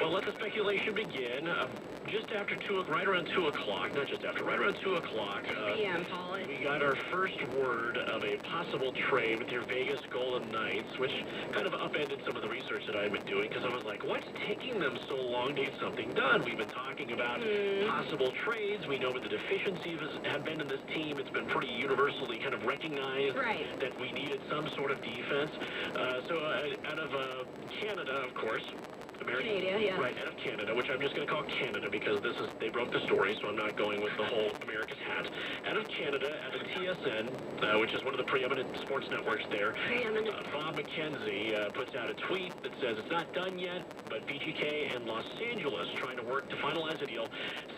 Well, let the speculation begin. Just after right around 2 o'clock, not just after, right around 2 o'clock. 2 p.m., Paul. We got our first word of a possible trade with your Vegas Golden Knights, which kind of upended some of the research that I had been doing, because I was like, what's taking them so long to get something done? We've been talking about possible trades. We know what the deficiencies have been in this team. It's been pretty universally kind of recognized that we needed some sort of defense. Out of Canada, of course. Canada, yeah. Right, out of Canada, which I'm just going to call Canada because they broke the story, so I'm not going with the whole America's hat. Out of Canada, out of TSN, which is one of the preeminent sports networks there, Bob McKenzie puts out a tweet that says it's not done yet, but VGK and Los Angeles trying to work to finalize a deal,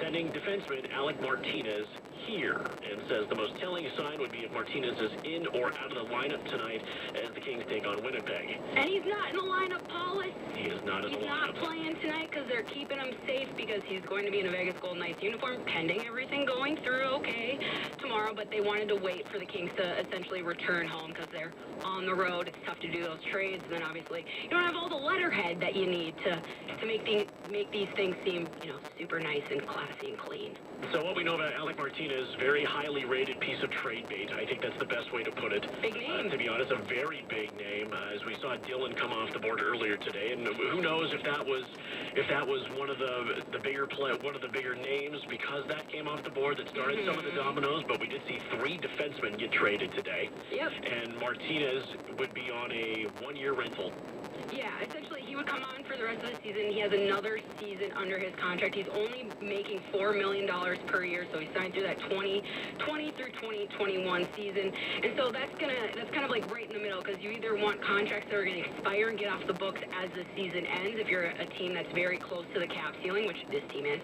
sending defenseman Alec Martinez here, and says the most telling sign would be if Martinez is in or out of the lineup tonight as the Kings take on Winnipeg. And he's not in the lineup, Paulus. He is not in the lineup. He's not playing tonight because they're keeping him safe because he's going to be in a Vegas Golden Knights uniform pending everything going through okay tomorrow, but they wanted to wait for the Kings to essentially return home because they're on the road. It's tough to do those trades, and then obviously you don't have all the letterhead that you need to make these things seem, super nice and classy and clean. So what we know about Alec Martinez, very highly rated piece of trade bait. I think that's the best way to put it. Big name. To be honest, a very big name. As we saw Dylan come off the board earlier today, and who knows if that was one of the bigger names because that came off the board that started some of the dominoes. But we did see 3 defensemen get traded today. Yep. And Martinez would be on a 1-year rental. Yeah, essentially he would come on for the rest of the season. He has another season under his contract. He's only making $4 million per year, so he signed through that 2020 through 2021 season. And so that's kind of like right in the middle, because you either want contracts that are going to expire and get off the books as the season ends, if you're a team that's very close to the cap ceiling, which this team is,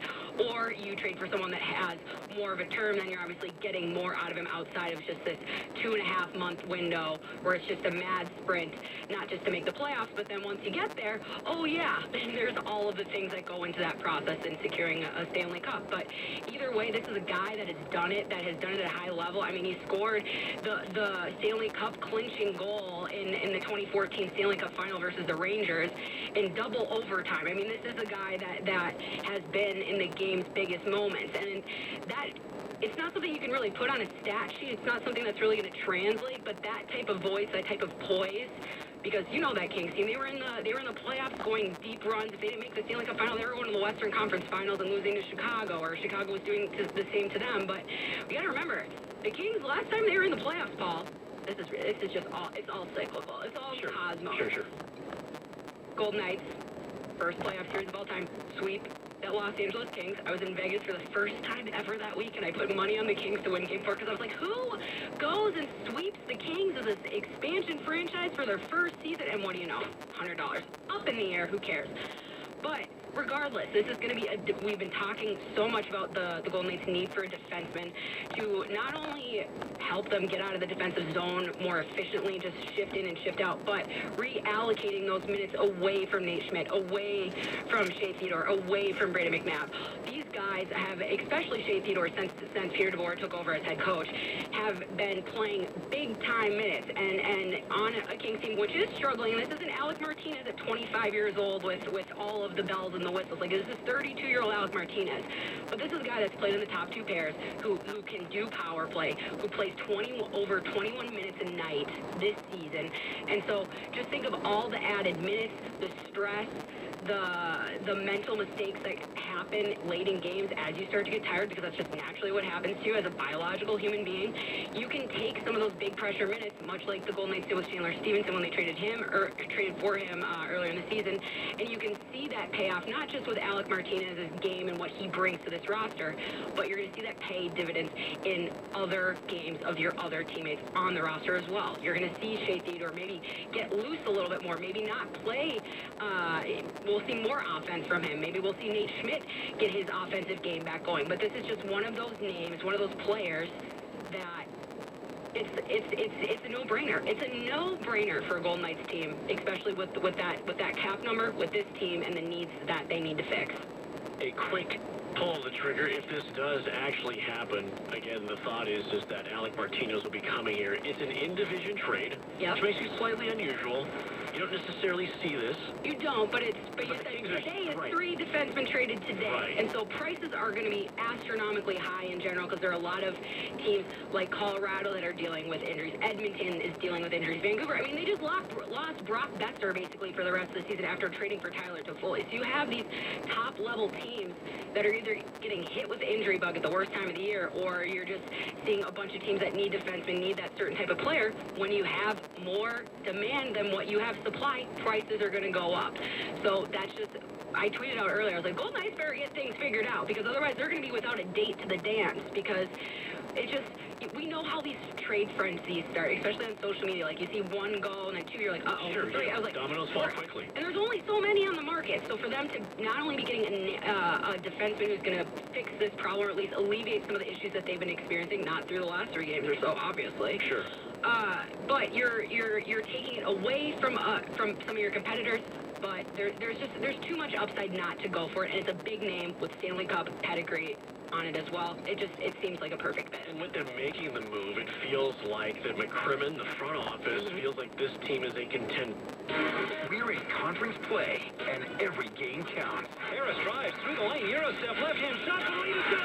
or you trade for someone that has more of a term, then you're obviously getting more out of him outside of just this 2.5-month window where it's just a mad sprint, not just to make the playoffs, but then once you get there, oh yeah, there's all of the things that go into that process in securing a Stanley Cup. But either way, this is a guy that has done it at a high level. I mean, he scored the Stanley Cup clinching goal in the 2014 Stanley Cup final versus the Rangers in double overtime. I mean, this is a guy that has been in the game's biggest moments, and that it's not something you can really put on a stat sheet. It's not something that's really going to translate, but that type of voice, that type of poise, because you know that Kings team, they were in the playoffs going deep runs. If they didn't make the Stanley Cup final, they were going to the Western Conference Finals and losing to Chicago, or Chicago was doing the same to them. But we got to remember, the Kings, last time they were in the playoffs, Paul, this is just all, it's all cyclical. It's all cosmos. Sure. Golden Knights, first playoff series of all time, sweep the Los Angeles Kings. I was in Vegas for the first time ever that week, and I put money on the Kings to win Game 4 because I was like, who goes and sweeps the Kings of this expansion franchise for their first season? And what do you know? $100 up in the air. Who cares? But regardless, this is going to be we've been talking so much about the Golden Knights' need for a defenseman to not only help them get out of the defensive zone more efficiently, just shift in and shift out, but reallocating those minutes away from Nate Schmidt, away from Shea Theodore, away from Brandon McNabb. These guys have, especially Shea Theodore, since Pierre DeVore took over as head coach, have been playing big-time minutes, and on a Kings team which is struggling. This isn't Alec Martinez at 25 years old with all of the bells and the whistles. Like, this is 32-year-old Alec Martinez. But this is a guy that's played in the top 2 pairs, who can do power play, who plays over 21 minutes a night this season. And so just think of all the added minutes, the stress, the mental mistakes that happen late in games as you start to get tired, because that's just naturally what happens to you as a biological human being. You can take some of those big pressure minutes, much like the Golden Knights did with Chandler Stevenson when they traded for him earlier in the season, and you can see that payoff not just with Alec Martinez's game and what he brings to this roster, but you're going to see that pay dividends in other games of your other teammates on the roster as well. You're going to see Shea Theodore maybe get loose a little bit more, maybe not play. We'll see more offense from him. Maybe we'll see Nate Schmidt get his offensive game back going. But this is just one of those names, one of those players that it's a no-brainer. It's a no-brainer for a Golden Knights team, especially with that cap number, with this team, and the needs that they need to fix. A quick pull of the trigger if this does actually happen. Again, the thought is that Alec Martinez will be coming here. It's an in-division trade, which makes it slightly unusual. You don't necessarily see this. You don't, but the Kings are- today is right. 3 defensemen traded today. Right. And so prices are going to be astronomically high in general because there are a lot of teams like Colorado that are dealing with injuries. Edmonton is dealing with injuries. Vancouver, I mean, they just lost Brock Besser basically for the rest of the season after trading for Tyler Toffoli. So you have these top-level teams that are either getting hit with the injury bug at the worst time of the year, or you're just seeing a bunch of teams that need defensemen, need that certain type of player. When you have more demand than what you have supply, prices are going to go up. So that's just, I tweeted out earlier, I was like, Golden Knights better get things figured out, because otherwise they're going to be without a date to the dance, because it just, we know how these trade frenzies start, especially on social media. Like, you see one go, and then 2, you're like, uh-oh. Sure, 3, I was like, dominoes fall quickly. and there's only so many on the market, so for them to not only be getting a defenseman who's going to fix this problem, or at least alleviate some of the issues that they've been experiencing, not through the last 3 games or so, obviously. Sure. But you're taking it away from some of your competitors. But there's too much upside not to go for it, and it's a big name with Stanley Cup pedigree on it as well. It seems like a perfect fit. And with them making the move, it feels like that McCrimmon, the front office, feels like this team is a contender. We're in conference play, and every game counts. Harris drives through the lane, Eurostep, left-hand shot, the lead is good!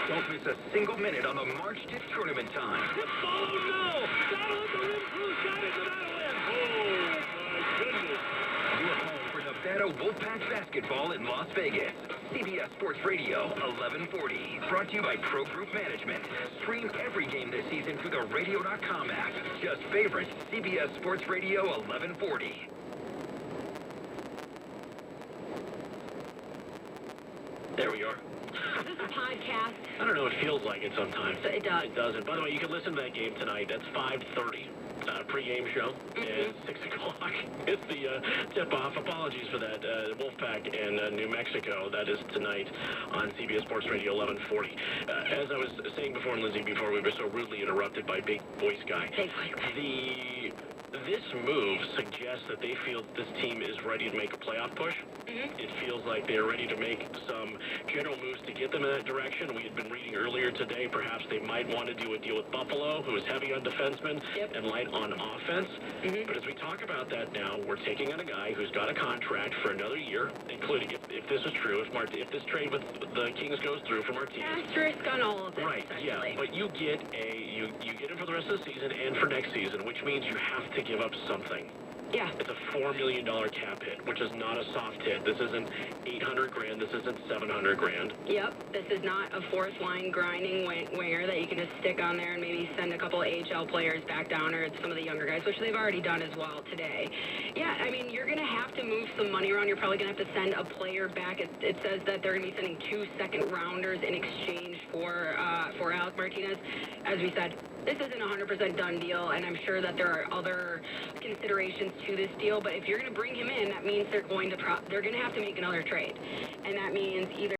Don't miss a single minute on the March to tournament time. The ball, no! Battle at the rim, through shot into Madeline! Oh, my goodness! You're home for Nevada Wolfpack basketball in Las Vegas. CBS Sports Radio, 1140. Brought to you by Pro Group Management. Stream every game this season through the Radio.com app. Just favorite CBS Sports Radio, 1140. There we are. This is a podcast. I don't know, it feels like it sometimes. It does. It doesn't. By the way, you can listen to that game tonight. That's 5:30. Pre-game show. And 6 o'clock is the tip-off. Apologies for that. Wolfpack and New Mexico. That is tonight on CBS Sports Radio 1140. As I was saying before, Lindsay, before we were so rudely interrupted by Big Voice Guy. Big Voice Guy. This move suggests that they feel this team is ready to make a playoff push. It feels like they're ready to make some general moves to get them in that direction. We had been reading earlier today, perhaps they might want to do a deal with Buffalo, who is heavy on defensemen and light on offense. But as we talk about that now, we're taking on a guy who's got a contract for another year, including, if this is true, if this trade with the Kings goes through for Martinez. Asterisk on all of this, Right, yeah, but you get him for the rest of the season and for next season, which means you have to give up something. Yeah. It's a $4 million cap hit, which is not a soft hit. This isn't $800,000. This isn't $700,000. Yep. This is not a fourth line grinding winger that you can just stick on there and maybe send a couple of AHL players back down, or some of the younger guys, which they've already done as well today. Yeah, I mean, you're going to have to move some money around. You're probably going to have to send a player back. It says that they're going to be sending 2 second-rounders in exchange for Alec Martinez. As we said, this isn't a 100% done deal, and I'm sure that there are other considerations to this deal. But if you're going to bring him in, that means they're going to have to make another trade, and that means either